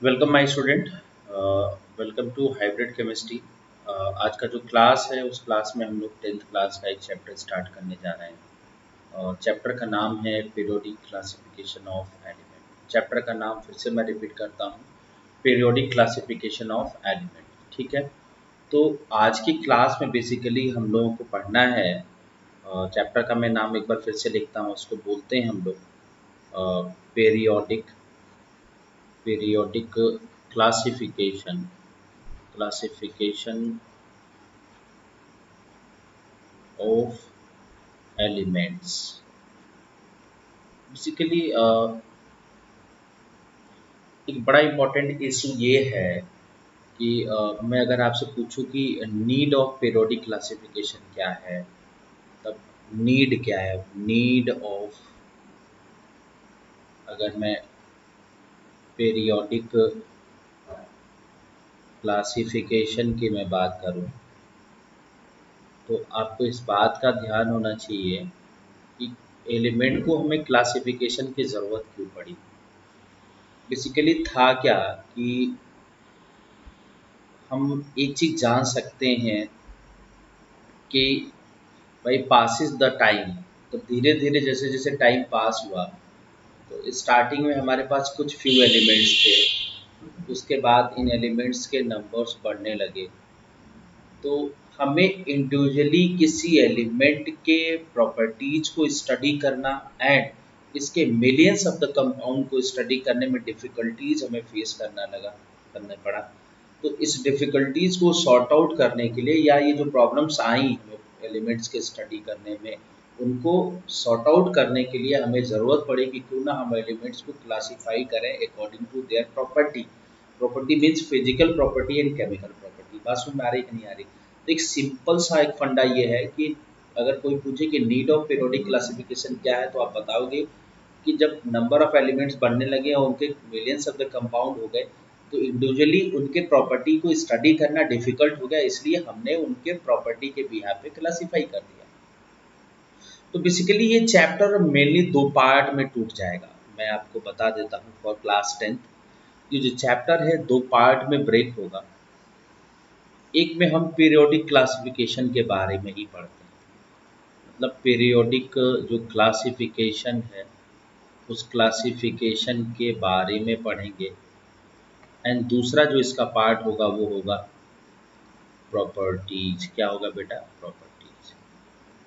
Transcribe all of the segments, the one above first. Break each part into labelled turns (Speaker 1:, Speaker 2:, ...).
Speaker 1: Welcome my student. Welcome to hybrid chemistry. आज का जो क्लास है उस क्लास में हम लोग 10th क्लास का एक चैप्टर स्टार्ट करने जा रहे हैं और चैप्टर का नाम है periodic classification of element. Chapter का नाम फिर से मैं रिपीट करता हूँ, पीरियोडिक क्लासिफिकेशन ऑफ एलिमेंट। ठीक है, तो आज की क्लास में बेसिकली हम लोगों को पढ़ना है। चैप्टर का मैं नाम एक बार फिर से लिखता हूँ, उसको बोलते हैं हम लोग periodic periodic classification of elements। Basically एक बड़ा इम्पोर्टेंट इशू ये है कि मैं अगर आपसे पूछूं कि नीड ऑफ पीरियोडिक क्लासिफिकेशन क्या है, तब नीड क्या है, नीड ऑफ, अगर मैं पीरियोडिक क्लासिफिकेशन की मैं बात करूं तो आपको इस बात का ध्यान होना चाहिए कि एलिमेंट को हमें क्लासिफिकेशन की ज़रूरत क्यों पड़ी। बेसिकली था क्या कि हम एक चीज़ जान सकते हैं कि भाई पासिस द टाइम, तो धीरे धीरे जैसे जैसे टाइम पास हुआ तो स्टार्टिंग में हमारे पास कुछ फ्यू एलिमेंट्स थे, उसके बाद इन एलिमेंट्स के नंबर्स बढ़ने लगे। तो हमें इंडिविजुअली किसी एलिमेंट के प्रॉपर्टीज को स्टडी करना एंड इसके मिलियंस ऑफ द कंपाउंड को स्टडी करने में डिफ़िकल्टीज हमें फेस करने पड़ा। तो इस डिफ़िकल्टीज को सॉर्ट आउट करने के लिए, या ये जो प्रॉब्लम्स आई हमें एलिमेंट्स के स्टडी करने में, उनको सॉर्ट आउट करने के लिए हमें ज़रूरत पड़ी कि क्यों ना हम एलिमेंट्स को क्लासीफाई करें according to their property. Property means physical property and chemical property. बात समझ में आ रही कि नहीं आ रही? तो एक सिंपल सा एक फंडा ये है कि अगर कोई पूछे कि नीड ऑफ पीरियोडिक क्लासिफिकेशन क्या है, तो आप बताओगे कि जब नंबर ऑफ एलिमेंट्स बढ़ने लगे और उनके मिलियंस ऑफ द कंपाउंड हो गए, तो इंडिविजुअली उनके प्रॉपर्टी को स्टडी करना डिफिकल्ट हो गया, इसलिए हमने उनके प्रॉपर्टी के बिहाफ पे क्लासीफाई कर दिया। तो बेसिकली ये चैप्टर मेनली दो पार्ट में टूट जाएगा। मैं आपको बता देता हूँ फॉर क्लास 10th ये जो चैप्टर है दो पार्ट में ब्रेक होगा। एक में हम पीरियोडिक क्लासिफिकेशन के बारे में ही पढ़ते हैं, मतलब पीरियोडिक जो क्लासिफिकेशन है उस क्लासिफिकेशन के बारे में पढ़ेंगे। एंड दूसरा जो इसका पार्ट होगा वो होगा प्रॉपर्टीज। क्या होगा बेटा? प्रॉपर्टीज।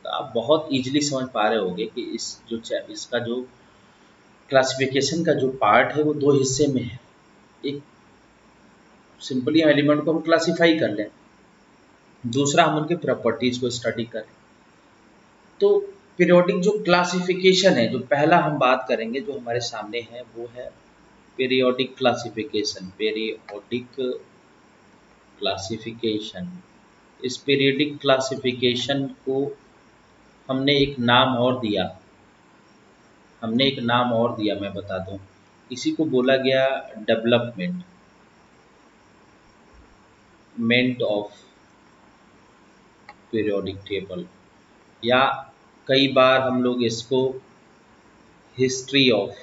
Speaker 1: तो आप बहुत इजीली समझ पा रहे होंगे कि इसका जो क्लासिफिकेशन का जो पार्ट है वो दो हिस्से में है। एक सिंपली एलिमेंट को हम क्लासीफाई कर लें, दूसरा हम उनके प्रॉपर्टीज को स्टडी करें। तो पीरियोडिक जो क्लासिफिकेशन है, जो पहला हम बात करेंगे जो हमारे सामने है वो है पीरियोडिक क्लासिफिकेशन। पीरियोडिक क्लासिफिकेशन, इस पीरियोडिक क्लासिफिकेशन को हमने एक नाम और दिया, मैं बता दूं, इसी को बोला गया डेवलपमेंट ऑफ पीरियोडिक टेबल, या कई बार हम लोग इसको हिस्ट्री ऑफ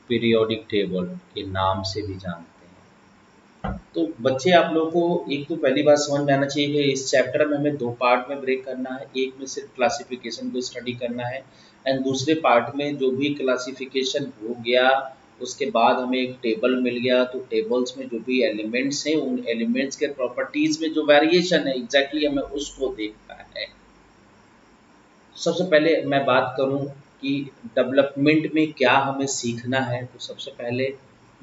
Speaker 1: पीरियोडिक टेबल के नाम से भी जानते हैं। तो बच्चे आप लोगों को एक तो पहली बात समझ में आना चाहिए कि इस चैप्टर में हमें दो पार्ट में ब्रेक करना है। एक में सिर्फ क्लासिफिकेशन को स्टडी करना है एंड दूसरे पार्ट में जो भी क्लासिफिकेशन हो गया उसके बाद हमें एक टेबल मिल गया, तो टेबल्स में जो भी एलिमेंट्स हैं उन एलिमेंट्स के प्रॉपर्टीज में जो वेरिएशन है एग्जैक्टली हमें उसको देखना है। सबसे पहले मैं बात करूं कि डेवलपमेंट में क्या हमें सीखना है, तो सबसे पहले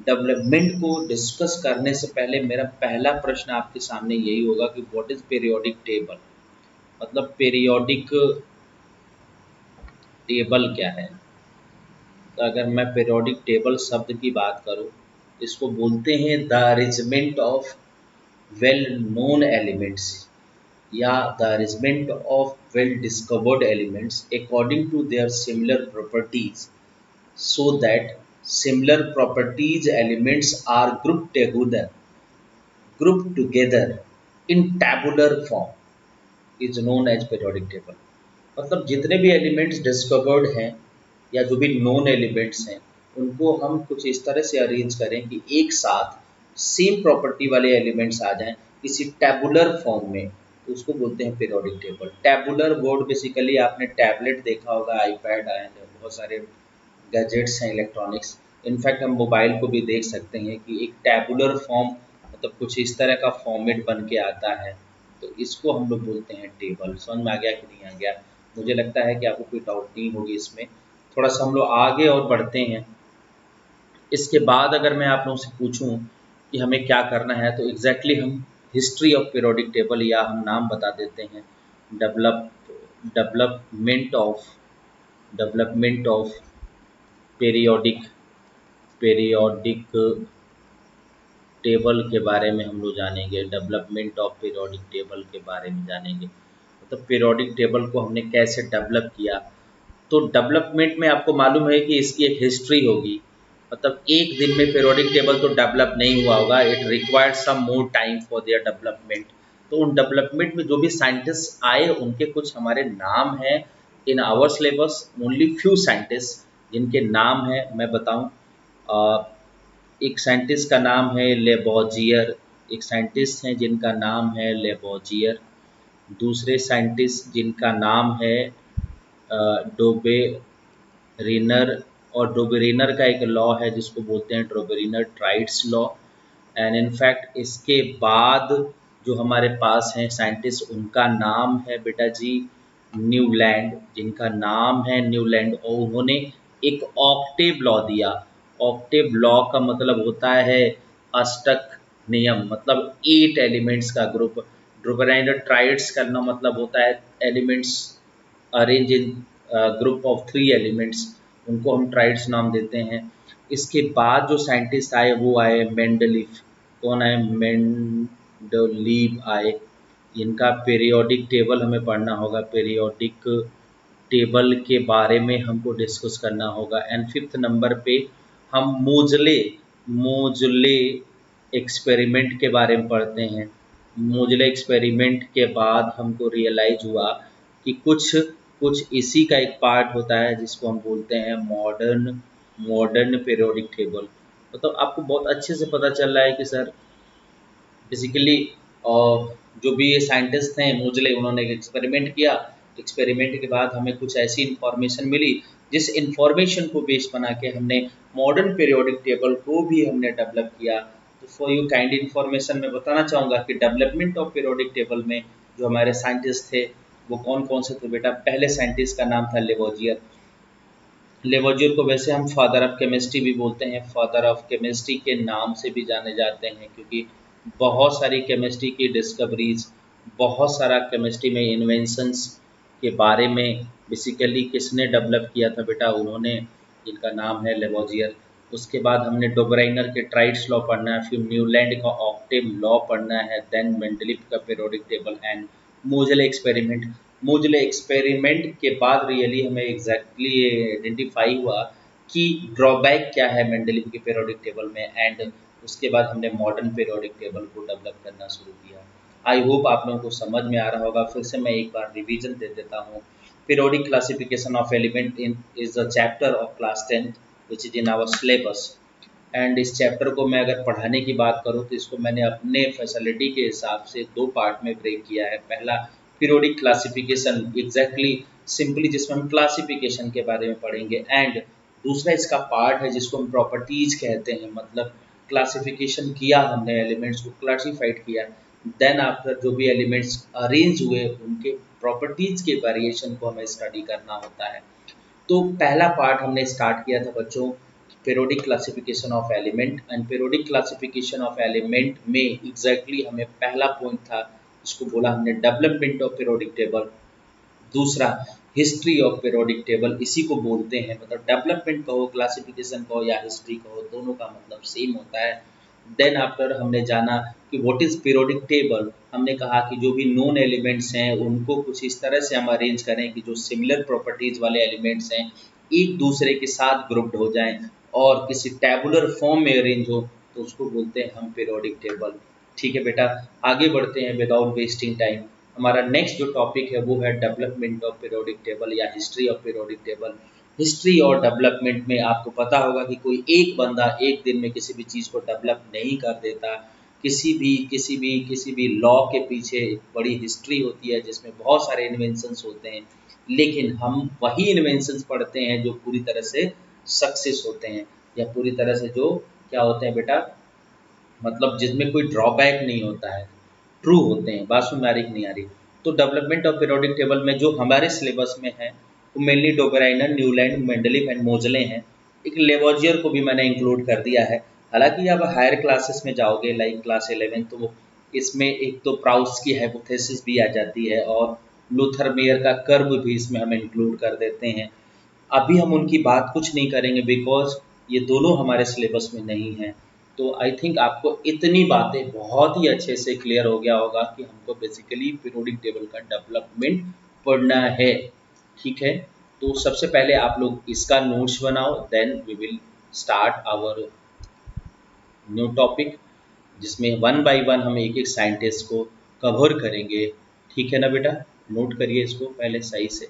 Speaker 1: डेवलपमेंट को डिस्कस करने से पहले मेरा पहला प्रश्न आपके सामने यही होगा कि व्हाट इज पीरियोडिक टेबल, मतलब पीरियोडिक टेबल क्या है। तो अगर मैं पीरियोडिक टेबल शब्द की बात करूं, इसको बोलते हैं the arrangement of well known elements या the arrangement of well discovered elements according to their similar properties, so that similar properties elements are grouped together in tabular form is known as periodic table। मतलब जितने भी elements discovered हैं या जो भी known elements हैं, उनको हम कुछ इस तरह से अरेंज करें कि एक साथ सेम प्रॉपर्टी वाले एलिमेंट्स आ जाएं किसी टैबुलर फॉर्म में, तो उसको बोलते हैं periodic table. Tabular board basically आपने टैबलेट देखा होगा, आईपैड आए हैं, बहुत सारे गैजेट्स हैं इलेक्ट्रॉनिक्स। इनफैक्ट हम मोबाइल को भी देख सकते हैं कि एक टैबुलर फॉर्म, मतलब कुछ इस तरह का फॉर्मेट बन के आता है, तो इसको हम लोग बोलते हैं टेबल। समझ में आ गया कि नहीं आ गया? मुझे लगता है कि आपको कोई डाउट नहीं होगी इसमें। थोड़ा सा हम लोग आगे और बढ़ते हैं। इसके बाद अगर मैं आप लोगों से पूछूं कि हमें क्या करना है, तो एग्जैक्टली हम हिस्ट्री ऑफ पीरियोडिक टेबल, या हम नाम बता देते हैं develop development of development of periodic periodic table के बारे में हम लोग जानेंगे। डेवलपमेंट ऑफ पीरियोडिक टेबल के बारे में जानेंगे, मतलब पीरियोडिक टेबल को हमने कैसे डेवलप किया। तो डेवलपमेंट में आपको मालूम है कि इसकी एक हिस्ट्री होगी, मतलब एक दिन में पीरियोडिक टेबल तो डेवलप नहीं हुआ होगा, it required some more time for their development. तो उन डेवलपमेंट में जो भी साइंटिस्ट आए उनके कुछ हमारे नाम हैं in our syllabus. Only few scientist जिनके नाम है मैं बताऊं। एक साइंटिस्ट का नाम है लेबोजियर, एक साइंटिस्ट हैं जिनका नाम है लेबोजियर। दूसरे साइंटिस्ट जिनका नाम है डोबे रिनर, और डोबेरिनर का एक लॉ है जिसको बोलते हैं Dobereiner triads law. And in fact इसके बाद जो हमारे पास हैं साइंटिस्ट, उनका नाम है बेटा जी न्यूलैंड, जिनका नाम है न्यूलैंड, और उन्होंने एक ऑक्टेव लॉ दिया। ऑक्टेव लॉ का मतलब होता है अष्टक नियम, मतलब 8 एलिमेंट्स का ग्रुप। डोबेरिनर ट्राइड्स का मतलब होता है elements arrange in group of 3 elements, उनको हम ट्राइड्स नाम देते हैं। इसके बाद जो साइंटिस्ट आए वो आए मेंडलीफ। कौन आए? मेंडलीव आए। इनका पीरियोडिक टेबल हमें पढ़ना होगा, पीरियोडिक टेबल के बारे में हमको डिस्कस करना होगा। एंड 5th नंबर पे हम मोजले मोजले एक्सपेरिमेंट के बारे में पढ़ते हैं। मोजले एक्सपेरिमेंट के बाद हमको रियलाइज हुआ कि कुछ कुछ इसी का एक पार्ट होता है जिसको हम बोलते हैं मॉडर्न मॉडर्न पीरियोडिक टेबल। मतलब आपको बहुत अच्छे से पता चल रहा है कि सर बेसिकली जो भी ये साइंटिस्ट हैं मोजले, उन्होंने एक एक्सपेरिमेंट किया। एक्सपेरिमेंट के बाद हमें कुछ ऐसी इंफॉर्मेशन मिली जिस इंफॉर्मेशन को बेस बना के हमने मॉडर्न पीरियोडिक टेबल को भी हमने डेवलप किया। तो फॉर यू काइंड इन्फॉर्मेशन मैं बताना चाहूँगा कि डेवलपमेंट ऑफ पीरियोडिक टेबल में जो हमारे साइंटिस्ट थे वो कौन कौन से थे बेटा। पहले साइंटिस्ट का नाम था लेवोजियर। लेवोजियर को वैसे हम फादर ऑफ केमिस्ट्री भी बोलते हैं, फादर ऑफ केमिस्ट्री के नाम से भी जाने जाते हैं, क्योंकि बहुत सारी केमिस्ट्री की डिस्कवरीज, बहुत सारा केमिस्ट्री में इन्वेंशंस के बारे में बेसिकली किसने डेवलप किया था बेटा, उन्होंने, जिनका नाम है लेवोजियर। उसके बाद हमने डोबराइनर के ट्राइड्स लॉ पढ़ना है, फिर न्यूलैंड का ऑक्टेव लॉ पढ़ना है, देन मेंडलीफ का पीरियोडिक टेबल एंड मोजले एक्सपेरिमेंट। मोजले एक्सपेरिमेंट के बाद रियली हमें एग्जैक्टली आइडेंटिफाई हुआ कि ड्रॉबैक क्या है मेंडलीफ के पीरियोडिक टेबल में, एंड उसके बाद हमने मॉडर्न पीरियोडिक टेबल को डेवलप करना शुरू किया। आई होप आप लोगों को समझ में आ रहा होगा। फिर से मैं एक बार रिवीजन दे देता हूँ। Periodic classification of element in is the chapter of class 10 which is in our syllabus. And इस चैप्टर को मैं अगर पढ़ाने की बात करूँ तो इसको मैंने अपने फैसिलिटी के हिसाब से 2 पार्ट में ब्रेक किया है। पहला पीरियोडिक क्लासिफिकेशन एग्जैक्टली सिंपली, जिसमें हम क्लासिफिकेशन के बारे में पढ़ेंगे, एंड दूसरा इसका पार्ट है जिसको हम प्रॉपर्टीज कहते हैं, मतलब क्लासिफिकेशन किया हमने, एलिमेंट्स को क्लासिफाइड किया, देन आफ्टर जो भी एलिमेंट्स अरेंज हुए उनके प्रॉपर्टीज के वेरिएशन को हमें स्टडी करना होता है। तो पहला पार्ट हमने स्टार्ट किया था बच्चों periodic classification of element. And periodic classification of element में एग्जैक्टली हमें पहला पॉइंट था जिसको बोला हमने डेवलपमेंट ऑफ पीरियोडिक टेबल। दूसरा हिस्ट्री ऑफ पीरियोडिक टेबल, इसी को बोलते हैं, मतलब डेवलपमेंट कहो, क्लासिफिकेशन कहो या हिस्ट्री कहो, दोनों का मतलब सेम होता है। देन आफ्टर हमने जाना कि व्हाट इज पीरियोडिक टेबल। हमने कहा कि जो भी नोन एलिमेंट्स हैं उनको कुछ इस तरह से हम अरेंज करें कि जो सिमिलर प्रॉपर्टीज वाले एलिमेंट्स हैं एक दूसरे के साथ ग्रुप्ड हो जाएं और किसी टैबुलर फॉर्म में अरेंज हो, तो उसको बोलते हैं हम पीरियोडिक टेबल। ठीक है बेटा, आगे बढ़ते हैं विदाउट वेस्टिंग टाइम। हमारा नेक्स्ट जो टॉपिक है वो है डेवलपमेंट ऑफ पीरियोडिक टेबल या history of periodic table. History और डेवलपमेंट में आपको पता होगा कि कोई एक बंदा एक दिन में किसी भी चीज़ को डेवलप नहीं कर देता। किसी भी लॉ के पीछे एक बड़ी हिस्ट्री होती है जिसमें बहुत सारे इन्वेंशंस होते हैं, लेकिन हम वही इन्वेंशंस पढ़ते हैं जो पूरी तरह से सक्सेस होते हैं या पूरी तरह से जो क्या होते हैं बेटा, मतलब जिसमें कोई ड्रॉबैक नहीं होता है, ट्रू होते हैं। बात सुन में आ रही कि नहीं आ रही? तो डेवलपमेंट ऑफ पीरियोडिक टेबल में जो हमारे सिलेबस में है वो mainly Dobereiner, Newland, Mendeleev and Moseley हैं। एक लेवोजियर को भी मैंने इंक्लूड कर दिया है। हालांकि अब हायर क्लासेस में जाओगे लाइक क्लास 11, तो इसमें एक तो प्राउस की हाइपोथेसिस भी आ जाती है और लूथर मेयर का कर्व भी इसमें हम इंक्लूड कर देते हैं। अभी हम उनकी बात कुछ नहीं करेंगे बिकॉज ये दोनों हमारे सिलेबस में नहीं है। तो आई थिंक आपको इतनी बातें बहुत ही अच्छे से क्लियर हो गया होगा कि हमको बेसिकली पीरियोडिक टेबल का डेवलपमेंट पढ़ना है। ठीक है, तो सबसे पहले आप लोग इसका नोट्स बनाओ, then we will start our new topic, जिसमें वन बाय वन हम एक एक साइंटिस्ट को कवर करेंगे। ठीक है ना बेटा, नोट करिए इसको पहले सही से।